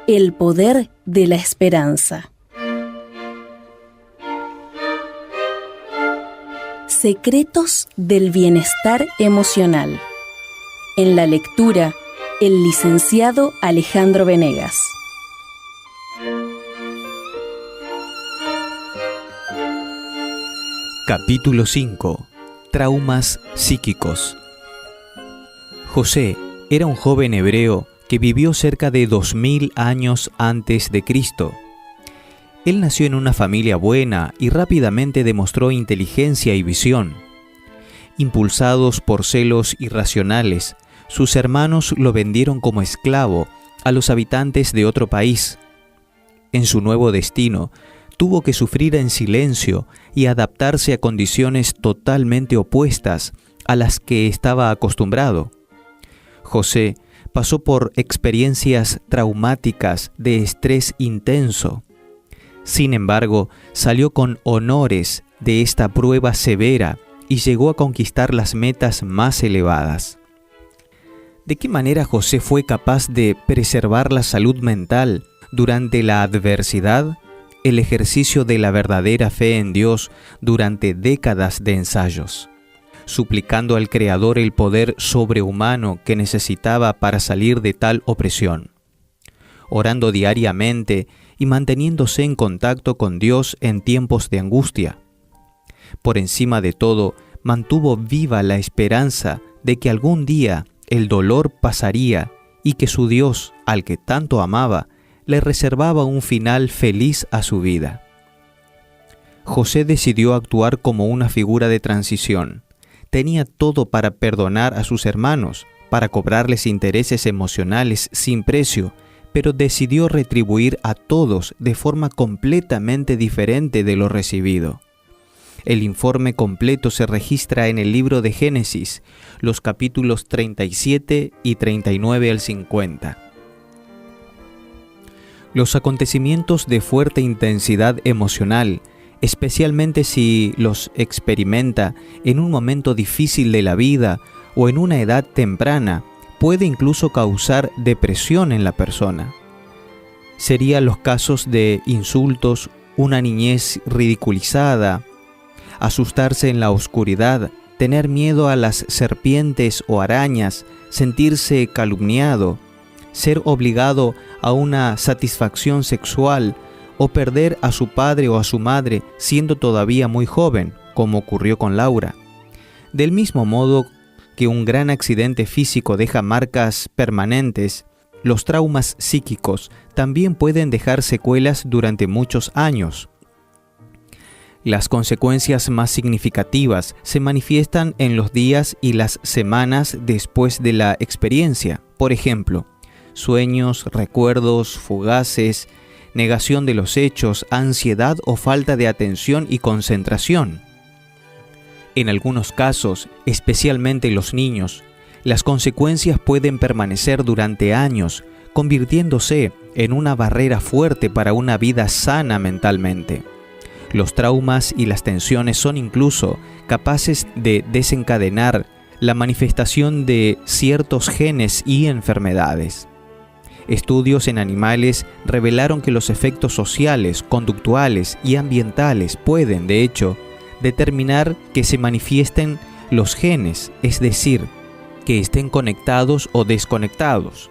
El poder de la esperanza. Secretos del bienestar emocional. En la lectura, el licenciado Alejandro Venegas. Capítulo 5. Traumas psíquicos. José era un joven hebreo que vivió cerca de 2000 años antes de Cristo. Él nació en una familia buena y rápidamente demostró inteligencia y visión. Impulsados por celos irracionales, sus hermanos lo vendieron como esclavo a los habitantes de otro país. En su nuevo destino, tuvo que sufrir en silencio y adaptarse a condiciones totalmente opuestas a las que estaba acostumbrado. José pasó por experiencias traumáticas de estrés intenso. Sin embargo, salió con honores de esta prueba severa y llegó a conquistar las metas más elevadas. ¿De qué manera José fue capaz de preservar la salud mental durante la adversidad? El ejercicio de la verdadera fe en Dios durante décadas de ensayos, suplicando al Creador el poder sobrehumano que necesitaba para salir de tal opresión, orando diariamente y manteniéndose en contacto con Dios en tiempos de angustia. Por encima de todo, mantuvo viva la esperanza de que algún día el dolor pasaría y que su Dios, al que tanto amaba, le reservaba un final feliz a su vida. José decidió actuar como una figura de transición. Tenía todo para perdonar a sus hermanos, para cobrarles intereses emocionales sin precio, pero decidió retribuir a todos de forma completamente diferente de lo recibido. El informe completo se registra en el libro de Génesis, los capítulos 37 y 39 al 50. Los acontecimientos de fuerte intensidad emocional, especialmente si los experimenta en un momento difícil de la vida o en una edad temprana, puede incluso causar depresión en la persona. Serían los casos de insultos, una niñez ridiculizada, asustarse en la oscuridad, tener miedo a las serpientes o arañas, sentirse calumniado, ser obligado a una satisfacción sexual o perder a su padre o a su madre siendo todavía muy joven, como ocurrió con Laura. Del mismo modo que un gran accidente físico deja marcas permanentes, los traumas psíquicos también pueden dejar secuelas durante muchos años. Las consecuencias más significativas se manifiestan en los días y las semanas después de la experiencia. Por ejemplo, sueños, recuerdos fugaces, negación de los hechos, ansiedad o falta de atención y concentración. En algunos casos, especialmente los niños, las consecuencias pueden permanecer durante años, convirtiéndose en una barrera fuerte para una vida sana mentalmente. Los traumas y las tensiones son incluso capaces de desencadenar la manifestación de ciertos genes y enfermedades. Estudios en animales revelaron que los efectos sociales, conductuales y ambientales pueden, de hecho, determinar que se manifiesten los genes, es decir, que estén conectados o desconectados.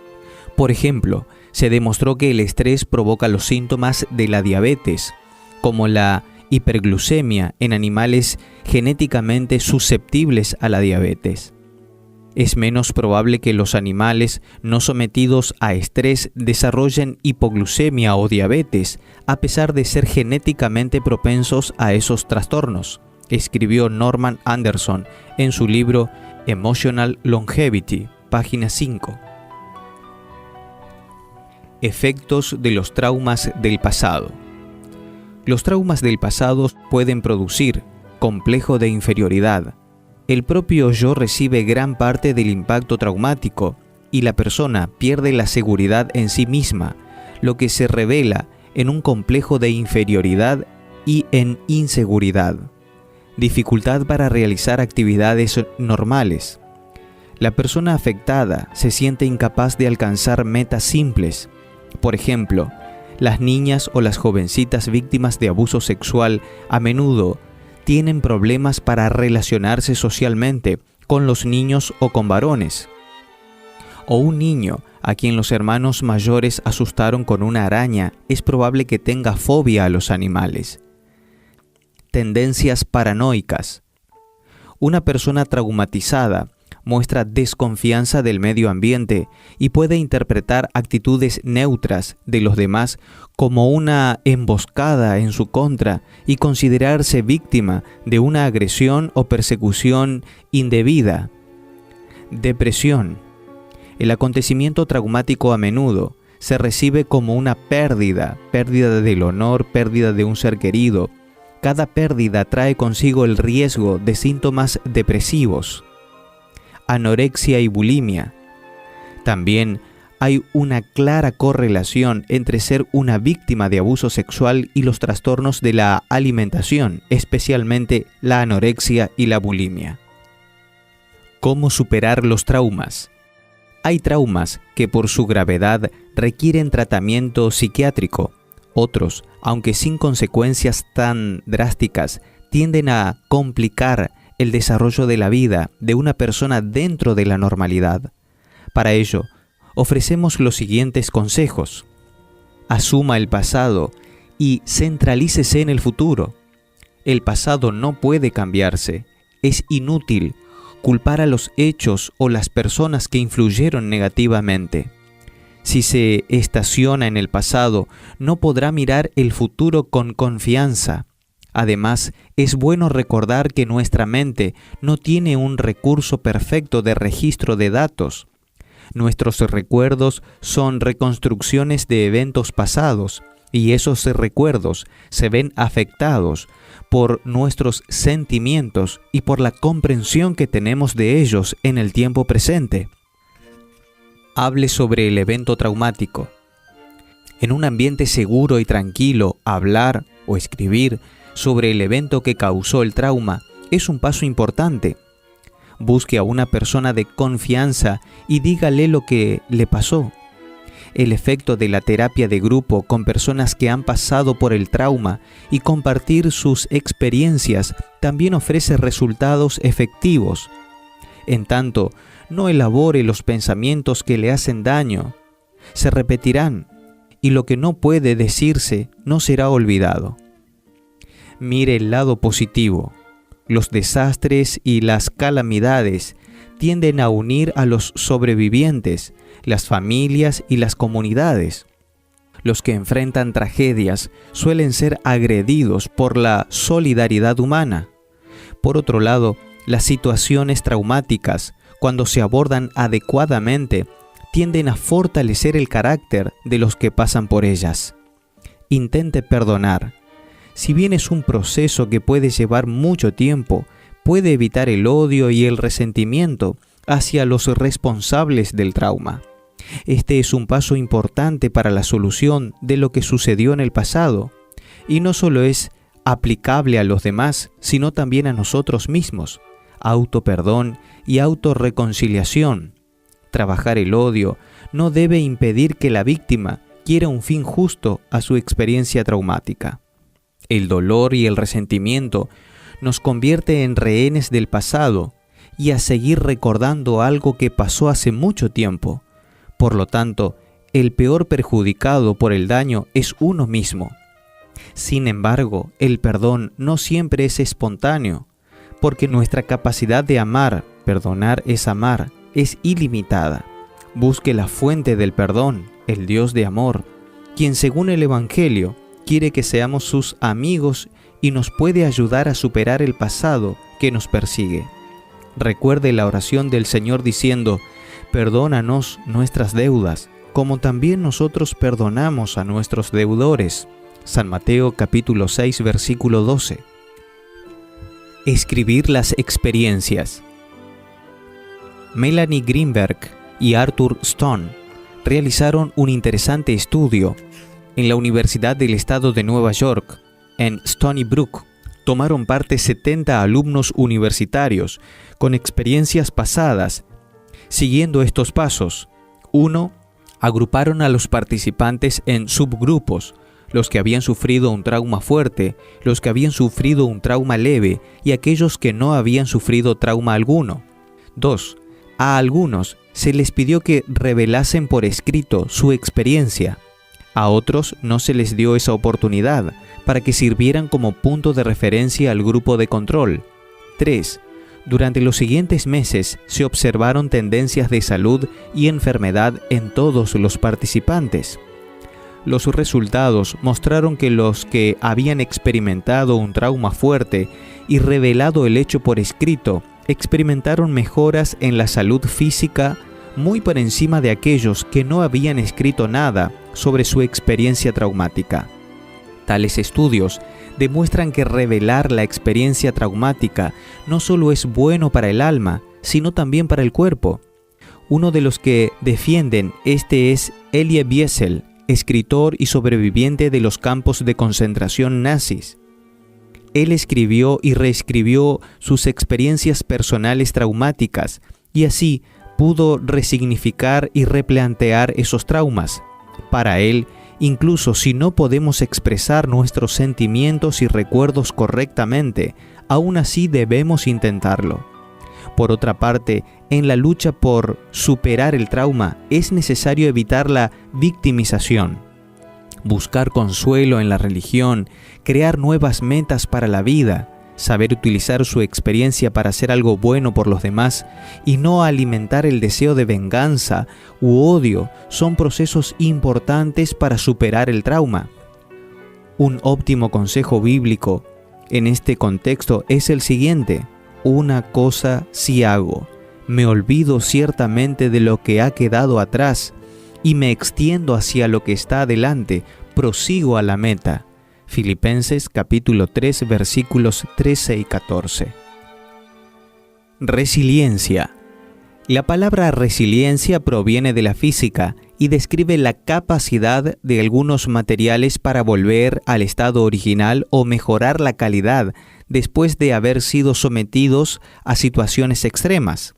Por ejemplo, se demostró que el estrés provoca los síntomas de la diabetes, como la hiperglucemia en animales genéticamente susceptibles a la diabetes. Es menos probable que los animales no sometidos a estrés desarrollen hipoglucemia o diabetes, a pesar de ser genéticamente propensos a esos trastornos, escribió Norman Anderson en su libro Emotional Longevity, página 5. Efectos de los traumas del pasado. Los traumas del pasado pueden producir complejo de inferioridad. El propio yo recibe gran parte del impacto traumático y la persona pierde la seguridad en sí misma, lo que se revela en un complejo de inferioridad y en inseguridad. Dificultad para realizar actividades normales. La persona afectada se siente incapaz de alcanzar metas simples, Por ejemplo, las niñas o las jovencitas víctimas de abuso sexual a menudo tienen problemas para relacionarse socialmente con los niños o con varones. O un niño a quien los hermanos mayores asustaron con una araña es probable que tenga fobia a los animales. Tendencias paranoicas. Una persona traumatizada muestra desconfianza del medio ambiente y puede interpretar actitudes neutras de los demás como una emboscada en su contra y considerarse víctima de una agresión o persecución indebida. Depresión. El acontecimiento traumático a menudo se recibe como una pérdida del honor, pérdida de un ser querido. Cada pérdida trae consigo el riesgo de síntomas depresivos. Anorexia y bulimia. También hay una clara correlación entre ser una víctima de abuso sexual y los trastornos de la alimentación, especialmente la anorexia y la bulimia. ¿Cómo superar los traumas? Hay traumas que por su gravedad requieren tratamiento psiquiátrico. Otros, aunque sin consecuencias tan drásticas, tienden a complicar el desarrollo de la vida de una persona dentro de la normalidad. Para ello, ofrecemos los siguientes consejos. Asuma el pasado y centralícese en el futuro. El pasado no puede cambiarse. Es inútil culpar a los hechos o las personas que influyeron negativamente. Si se estaciona en el pasado, no podrá mirar el futuro con confianza. Además, es bueno recordar que nuestra mente no tiene un recurso perfecto de registro de datos. Nuestros recuerdos son reconstrucciones de eventos pasados, y esos recuerdos se ven afectados por nuestros sentimientos y por la comprensión que tenemos de ellos en el tiempo presente. Hable sobre el evento traumático. En un ambiente seguro y tranquilo, hablar o escribir sobre el evento que causó el trauma es un paso importante. Busque a una persona de confianza y dígale lo que le pasó. El efecto de la terapia de grupo con personas que han pasado por el trauma y compartir sus experiencias también ofrece resultados efectivos. En tanto, no elabore los pensamientos que le hacen daño. Se repetirán, y lo que no puede decirse no será olvidado. Mire el lado positivo. Los desastres y las calamidades tienden a unir a los sobrevivientes, las familias y las comunidades. Los que enfrentan tragedias suelen ser agredidos por la solidaridad humana. Por otro lado, las situaciones traumáticas, cuando se abordan adecuadamente, tienden a fortalecer el carácter de los que pasan por ellas. Intente perdonar. Si bien es un proceso que puede llevar mucho tiempo, puede evitar el odio y el resentimiento hacia los responsables del trauma. Este es un paso importante para la solución de lo que sucedió en el pasado, y no solo es aplicable a los demás, sino también a nosotros mismos. Autoperdón y autorreconciliación. Trabajar el odio no debe impedir que la víctima quiera un fin justo a su experiencia traumática. El dolor y el resentimiento nos convierte en rehenes del pasado y a seguir recordando algo que pasó hace mucho tiempo. Por lo tanto, el peor perjudicado por el daño es uno mismo. Sin embargo, el perdón no siempre es espontáneo, porque nuestra capacidad de amar, perdonar es amar, es ilimitada. Busque la fuente del perdón, el Dios de amor, quien según el Evangelio quiere que seamos sus amigos y nos puede ayudar a superar el pasado que nos persigue. Recuerde la oración del Señor diciendo: perdónanos nuestras deudas, como también nosotros perdonamos a nuestros deudores. San Mateo capítulo 6, versículo 12. Escribir las experiencias. Melanie Greenberg y Arthur Stone realizaron un interesante estudio en la Universidad del Estado de Nueva York. En Stony Brook tomaron parte 70 alumnos universitarios con experiencias pasadas, siguiendo estos pasos. 1. Agruparon a los participantes en subgrupos, los que habían sufrido un trauma fuerte, los que habían sufrido un trauma leve y aquellos que no habían sufrido trauma alguno. 2. A algunos se les pidió que revelasen por escrito su experiencia. A otros no se les dio esa oportunidad para que sirvieran como punto de referencia al grupo de control. 3. Durante los siguientes meses se observaron tendencias de salud y enfermedad en todos los participantes. Los resultados mostraron que los que habían experimentado un trauma fuerte y revelado el hecho por escrito experimentaron mejoras en la salud física muy por encima de aquellos que no habían escrito nada sobre su experiencia traumática. Tales estudios demuestran que revelar la experiencia traumática no solo es bueno para el alma, sino también para el cuerpo. Uno de los que defienden es Elie Wiesel, escritor y sobreviviente de los campos de concentración nazis. Él escribió y reescribió sus experiencias personales traumáticas y así pudo resignificar y replantear esos traumas. Para él, incluso si no podemos expresar nuestros sentimientos y recuerdos correctamente, aún así debemos intentarlo. Por otra parte, en la lucha por superar el trauma es necesario evitar la victimización. Buscar consuelo en la religión, crear nuevas metas para la vida, saber utilizar su experiencia para hacer algo bueno por los demás y no alimentar el deseo de venganza u odio son procesos importantes para superar el trauma. Un óptimo consejo bíblico en este contexto es el siguiente: una cosa sí hago, me olvido ciertamente de lo que ha quedado atrás y me extiendo hacia lo que está adelante, prosigo a la meta. Filipenses capítulo 3 versículos 13 y 14. Resiliencia. La palabra resiliencia proviene de la física y describe la capacidad de algunos materiales para volver al estado original o mejorar la calidad después de haber sido sometidos a situaciones extremas.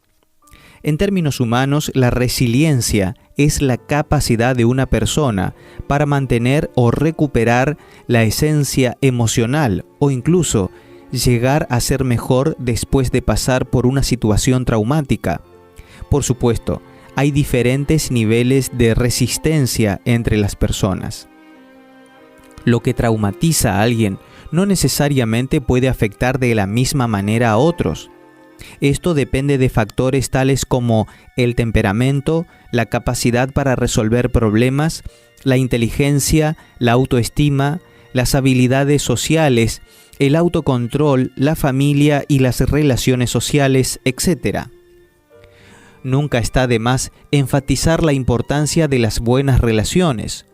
En términos humanos, la resiliencia es la capacidad de una persona para mantener o recuperar la esencia emocional o incluso llegar a ser mejor después de pasar por una situación traumática. Por supuesto, hay diferentes niveles de resistencia entre las personas. Lo que traumatiza a alguien no necesariamente puede afectar de la misma manera a otros. Esto depende de factores tales como el temperamento, la capacidad para resolver problemas, la inteligencia, la autoestima, las habilidades sociales, el autocontrol, la familia y las relaciones sociales, etc. Nunca está de más enfatizar la importancia de las buenas relaciones.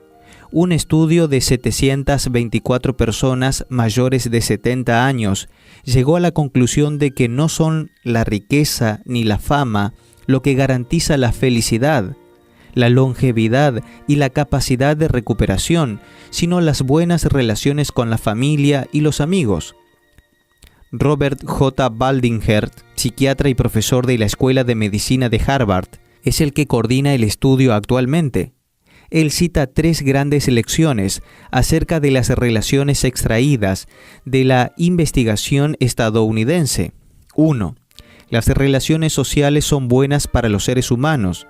Un estudio de 724 personas mayores de 70 años llegó a la conclusión de que no son la riqueza ni la fama lo que garantiza la felicidad, la longevidad y la capacidad de recuperación, sino las buenas relaciones con la familia y los amigos. Robert J. Baldinger, psiquiatra y profesor de la Escuela de Medicina de Harvard, es el que coordina el estudio actualmente. Él cita 3 grandes lecciones acerca de las relaciones extraídas de la investigación estadounidense. 1. Las relaciones sociales son buenas para los seres humanos.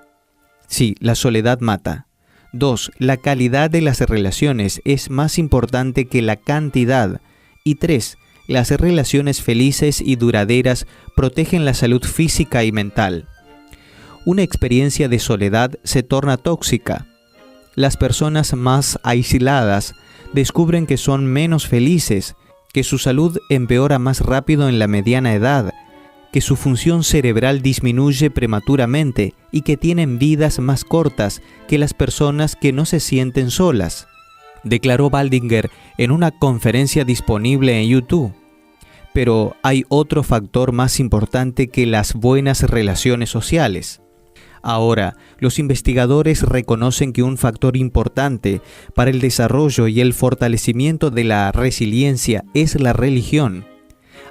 Sí, la soledad mata. 2. La calidad de las relaciones es más importante que la cantidad. Y 3. Las relaciones felices y duraderas protegen la salud física y mental. Una experiencia de soledad se torna tóxica. Las personas más aisladas descubren que son menos felices, que su salud empeora más rápido en la mediana edad, que su función cerebral disminuye prematuramente y que tienen vidas más cortas que las personas que no se sienten solas, declaró Baldinger en una conferencia disponible en YouTube. Pero hay otro factor más importante que las buenas relaciones sociales. Ahora, los investigadores reconocen que un factor importante para el desarrollo y el fortalecimiento de la resiliencia es la religión.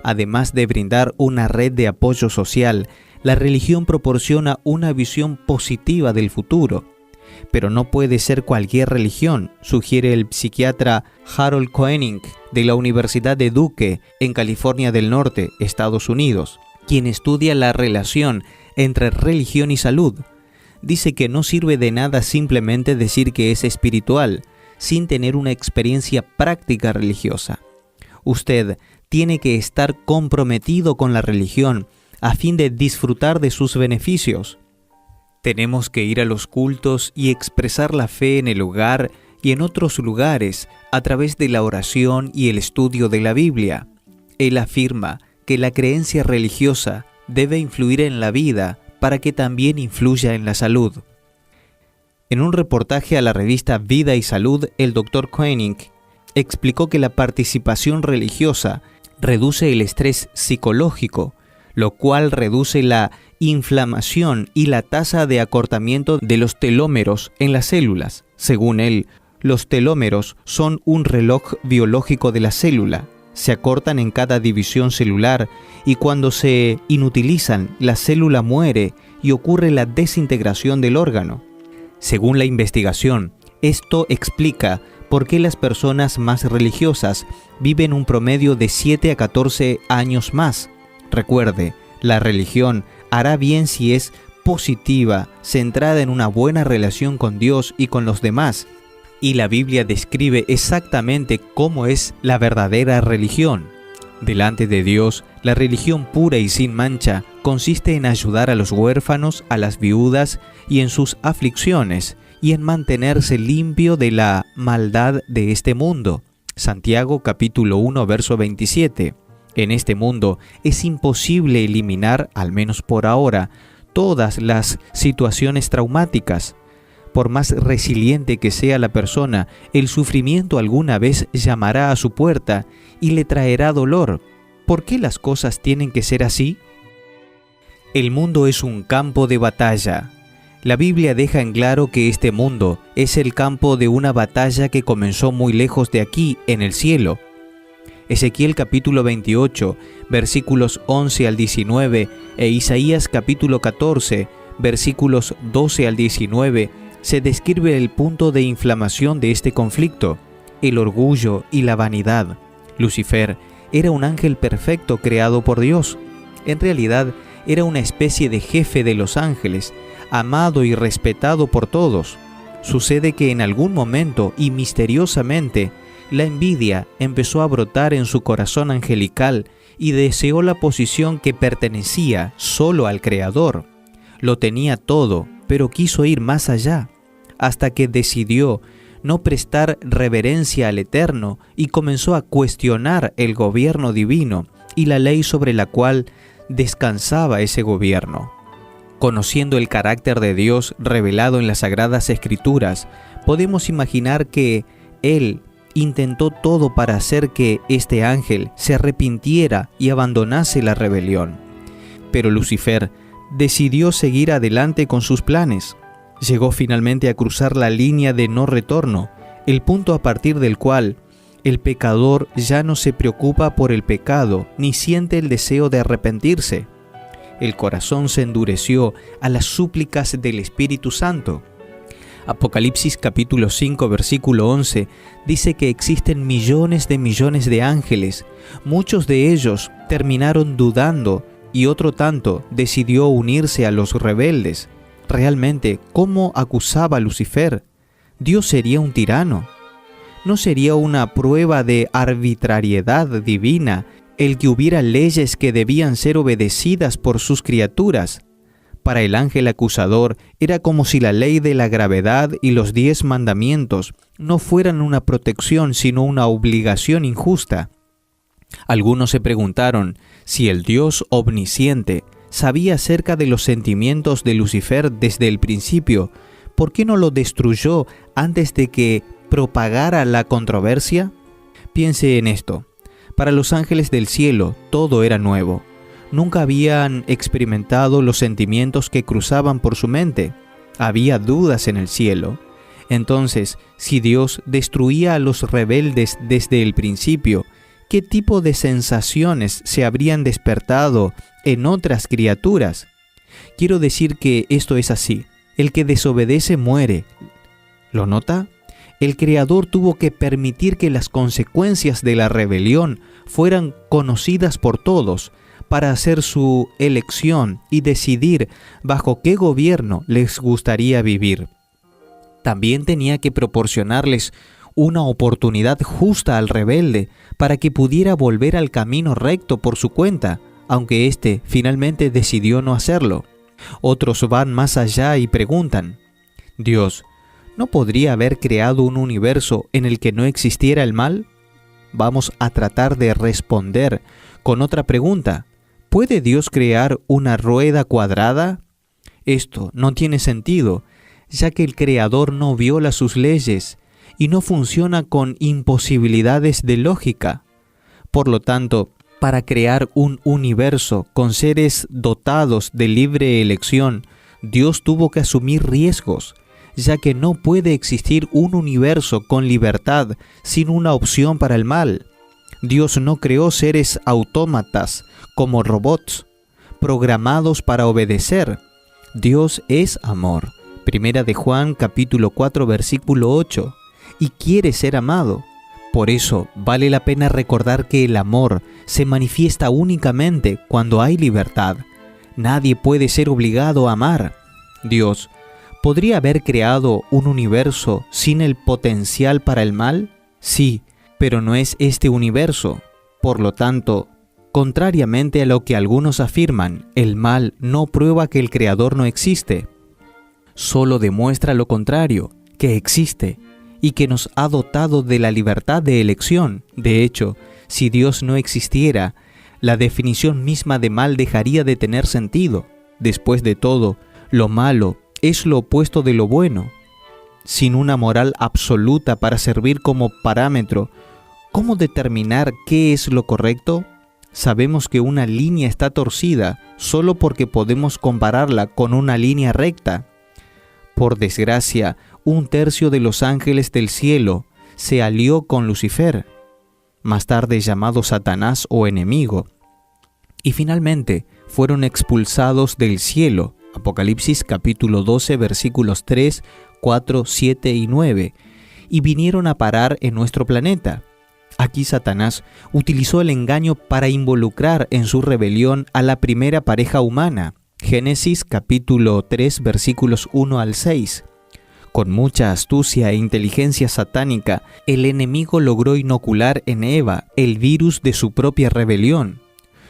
Además de brindar una red de apoyo social, la religión proporciona una visión positiva del futuro. pero no puede ser cualquier religión, sugiere el psiquiatra Harold Koenig de la Universidad de Duke en California del Norte, Estados Unidos, quien estudia la relación entre religión y salud. Dice que no sirve de nada simplemente decir que es espiritual, sin tener una experiencia práctica religiosa. Usted tiene que estar comprometido con la religión a fin de disfrutar de sus beneficios. Tenemos que ir a los cultos y expresar la fe en el hogar y en otros lugares a través de la oración y el estudio de la Biblia. Él afirma que la creencia religiosa debe influir en la vida para que también influya en la salud. En un reportaje a la revista Vida y Salud, el Dr. Koenig explicó que la participación religiosa reduce el estrés psicológico, lo cual reduce la inflamación y la tasa de acortamiento de los telómeros en las células. Según él, los telómeros son un reloj biológico de la célula. Se acortan en cada división celular y cuando se inutilizan, la célula muere y ocurre la desintegración del órgano. Según la investigación, esto explica por qué las personas más religiosas viven un promedio de 7 a 14 años más. Recuerde, la religión hará bien si es positiva, centrada en una buena relación con Dios y con los demás. Y la Biblia describe exactamente cómo es la verdadera religión. Delante de Dios, la religión pura y sin mancha consiste en ayudar a los huérfanos, a las viudas y en sus aflicciones, y en mantenerse limpio de la maldad de este mundo. Santiago capítulo 1, verso 27. En este mundo es imposible eliminar, al menos por ahora, todas las situaciones traumáticas. Por más resiliente que sea la persona, el sufrimiento alguna vez llamará a su puerta y le traerá dolor. ¿Por qué las cosas tienen que ser así? El mundo es un campo de batalla. La Biblia deja en claro que este mundo es el campo de una batalla que comenzó muy lejos de aquí, en el cielo. Ezequiel capítulo 28, versículos 11 al 19 e Isaías capítulo 14, versículos 12 al 19, se describe el punto de inflamación de este conflicto, el orgullo y la vanidad. Lucifer era un ángel perfecto creado por Dios. En realidad, era una especie de jefe de los ángeles, amado y respetado por todos. Sucede que en algún momento y misteriosamente, la envidia empezó a brotar en su corazón angelical y deseó la posición que pertenecía solo al Creador. Lo tenía todo, pero quiso ir más allá, hasta que decidió no prestar reverencia al Eterno y comenzó a cuestionar el gobierno divino y la ley sobre la cual descansaba ese gobierno. Conociendo el carácter de Dios revelado en las Sagradas Escrituras, podemos imaginar que Él intentó todo para hacer que este ángel se arrepintiera y abandonase la rebelión. Pero Lucifer decidió seguir adelante con sus planes. Llegó finalmente a cruzar la línea de no retorno, el punto a partir del cual el pecador ya no se preocupa por el pecado ni siente el deseo de arrepentirse. El corazón se endureció a las súplicas del Espíritu Santo. Apocalipsis capítulo 5 versículo 11 dice que existen millones de ángeles. Muchos de ellos terminaron dudando y otro tanto decidió unirse a los rebeldes. Realmente, ¿cómo acusaba a Lucifer? ¿Dios sería un tirano? ¿No sería una prueba de arbitrariedad divina el que hubiera leyes que debían ser obedecidas por sus criaturas? Para el ángel acusador era como si la ley de la gravedad y los 10 mandamientos no fueran una protección sino una obligación injusta. Algunos se preguntaron si el Dios omnisciente sabía acerca de los sentimientos de Lucifer desde el principio. ¿Por qué no lo destruyó antes de que propagara la controversia? Piense en esto. Para los ángeles del cielo todo era nuevo. Nunca habían experimentado los sentimientos que cruzaban por su mente. Había dudas en el cielo. Entonces, si Dios destruía a los rebeldes desde el principio, ¿qué tipo de sensaciones se habrían despertado en otras criaturas? Quiero decir que esto es así. El que desobedece muere. ¿Lo nota? El Creador tuvo que permitir que las consecuencias de la rebelión fueran conocidas por todos para hacer su elección y decidir bajo qué gobierno les gustaría vivir. También tenía que proporcionarles una oportunidad justa al rebelde para que pudiera volver al camino recto por su cuenta, aunque éste finalmente decidió no hacerlo. Otros van más allá y preguntan: ¿Dios no podría haber creado un universo en el que no existiera el mal? Vamos a tratar de responder con otra pregunta. ¿Puede Dios crear una rueda cuadrada? Esto no tiene sentido, ya que el Creador no viola sus leyes y no funciona con imposibilidades de lógica. Por lo tanto, para crear un universo con seres dotados de libre elección, Dios tuvo que asumir riesgos, ya que no puede existir un universo con libertad sin una opción para el mal. Dios no creó seres autómatas como robots, programados para obedecer. Dios es amor. Primera de Juan capítulo 4 versículo 8, y quiere ser amado. Por eso vale la pena recordar que el amor se manifiesta únicamente cuando hay libertad. Nadie puede ser obligado a amar. Dios ¿podría haber creado un universo sin el potencial para el mal? Sí, pero no es este universo. Por lo tanto, contrariamente a lo que algunos afirman, el mal no prueba que el Creador no existe. Solo demuestra lo contrario, que existe y que nos ha dotado de la libertad de elección. De hecho, si Dios no existiera, la definición misma de mal dejaría de tener sentido. Después de todo, lo malo es lo opuesto de lo bueno. Sin una moral absoluta para servir como parámetro, ¿cómo determinar qué es lo correcto? Sabemos que una línea está torcida solo porque podemos compararla con una línea recta. Por desgracia, 1/3 de los ángeles del cielo se alió con Lucifer, más tarde llamado Satanás o enemigo, y finalmente fueron expulsados del cielo. Apocalipsis capítulo 12 versículos 3, 4, 7 y 9, y vinieron a parar en nuestro planeta. Aquí Satanás utilizó el engaño para involucrar en su rebelión a la primera pareja humana. Génesis capítulo 3 versículos 1 al 6. Con mucha astucia e inteligencia satánica, el enemigo logró inocular en Eva el virus de su propia rebelión.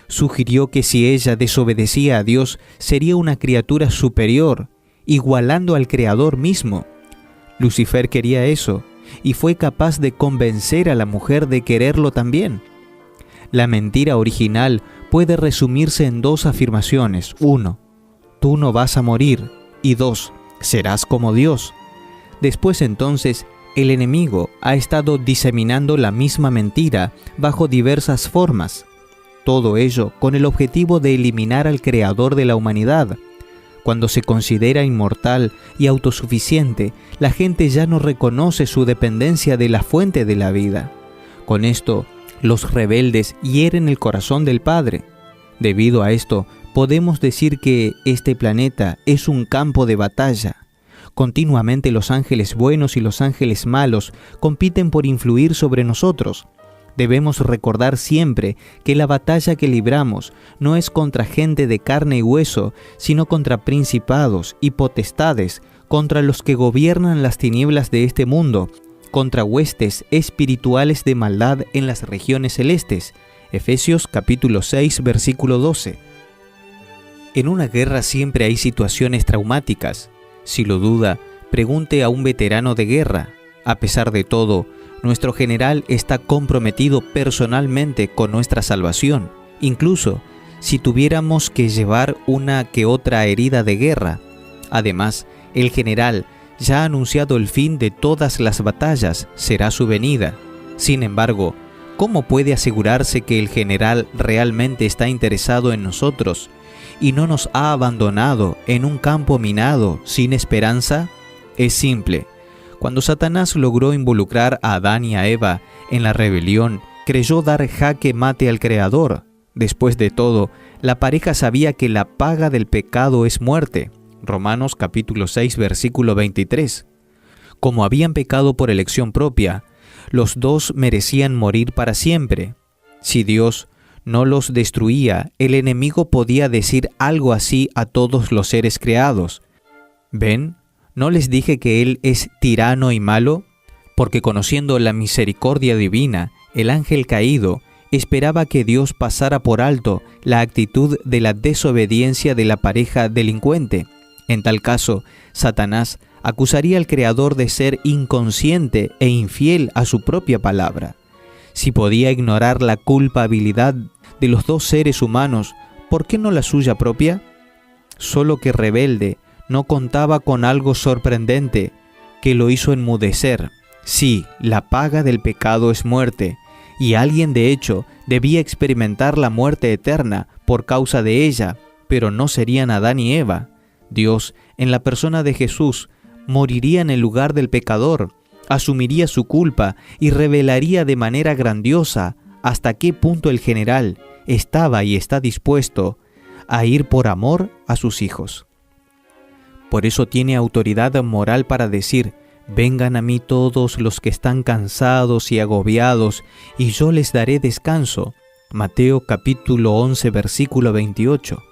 Sugirió que si ella desobedecía a Dios, sería una criatura superior, igualando al Creador mismo. Lucifer quería eso, y fue capaz de convencer a la mujer de quererlo también. La mentira original puede resumirse en 2 afirmaciones. 1. Tú no vas a morir. Y 2. Serás como Dios. Después entonces, el enemigo ha estado diseminando la misma mentira bajo diversas formas. Todo ello con el objetivo de eliminar al Creador de la humanidad. Cuando se considera inmortal y autosuficiente, la gente ya no reconoce su dependencia de la fuente de la vida. Con esto, los rebeldes hieren el corazón del Padre. Debido a esto, podemos decir que este planeta es un campo de batalla. Continuamente los ángeles buenos y los ángeles malos compiten por influir sobre nosotros. Debemos recordar siempre que la batalla que libramos no es contra gente de carne y hueso, sino contra principados y potestades, contra los que gobiernan las tinieblas de este mundo, contra huestes espirituales de maldad en las regiones celestes. Efesios capítulo 6, versículo 12. En una guerra siempre hay situaciones traumáticas. Si lo duda, pregunte a un veterano de guerra. A pesar de todo, nuestro general está comprometido personalmente con nuestra salvación, incluso si tuviéramos que llevar una que otra herida de guerra. Además, el general ya ha anunciado el fin de todas las batallas, será su venida. Sin embargo, ¿cómo puede asegurarse que el general realmente está interesado en nosotros y no nos ha abandonado en un campo minado sin esperanza? Es simple. Cuando Satanás logró involucrar a Adán y a Eva en la rebelión, creyó dar jaque mate al Creador. Después de todo, la pareja sabía que la paga del pecado es muerte. Romanos capítulo 6, versículo 23. Como habían pecado por elección propia, los dos merecían morir para siempre. Si Dios no los destruía, el enemigo podía decir algo así a todos los seres creados. ¿Ven? ¿No les dije que Él es tirano y malo? Porque conociendo la misericordia divina, el ángel caído esperaba que Dios pasara por alto la actitud de la desobediencia de la pareja delincuente. En tal caso, Satanás acusaría al Creador de ser inconsciente e infiel a su propia palabra. Si podía ignorar la culpabilidad de los dos seres humanos, ¿por qué no la suya propia? Solo que rebelde no contaba con algo sorprendente que lo hizo enmudecer. Sí, la paga del pecado es muerte, y alguien de hecho debía experimentar la muerte eterna por causa de ella, pero no serían Adán y Eva. Dios, en la persona de Jesús, moriría en el lugar del pecador, asumiría su culpa y revelaría de manera grandiosa hasta qué punto el general estaba y está dispuesto a ir por amor a sus hijos. Por eso tiene autoridad moral para decir: vengan a mí todos los que están cansados y agobiados, y yo les daré descanso. Mateo capítulo 11, versículo 28.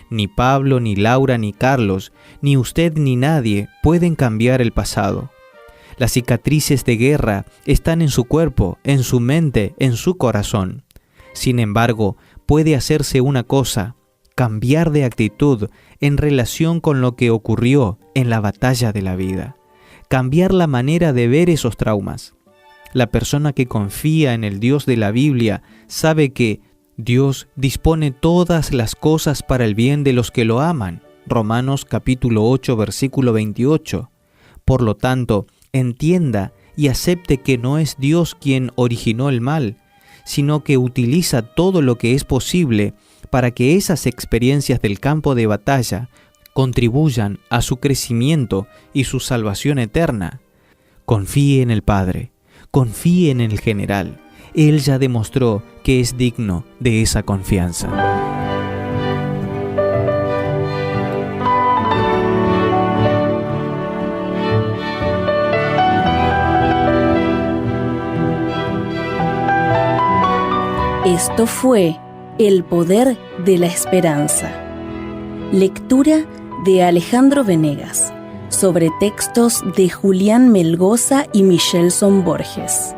Ni Pablo, ni Laura, ni Carlos, ni usted ni nadie pueden cambiar el pasado. Las cicatrices de guerra están en su cuerpo, en su mente, en su corazón. Sin embargo, puede hacerse una cosa: cambiar de actitud en relación con lo que ocurrió en la batalla de la vida. Cambiar la manera de ver esos traumas. La persona que confía en el Dios de la Biblia sabe que Dios dispone todas las cosas para el bien de los que lo aman. Romanos capítulo 8, versículo 28. Por lo tanto, entienda y acepte que no es Dios quien originó el mal, sino que utiliza todo lo que es posible para que esas experiencias del campo de batalla contribuyan a su crecimiento y su salvación eterna. Confíe en el Padre, confíe en el general. Él ya demostró que es digno de esa confianza. Esto fue El Poder de la Esperanza. Lectura de Alejandro Venegas, sobre textos de Julián Melgoza y Michelson Borges.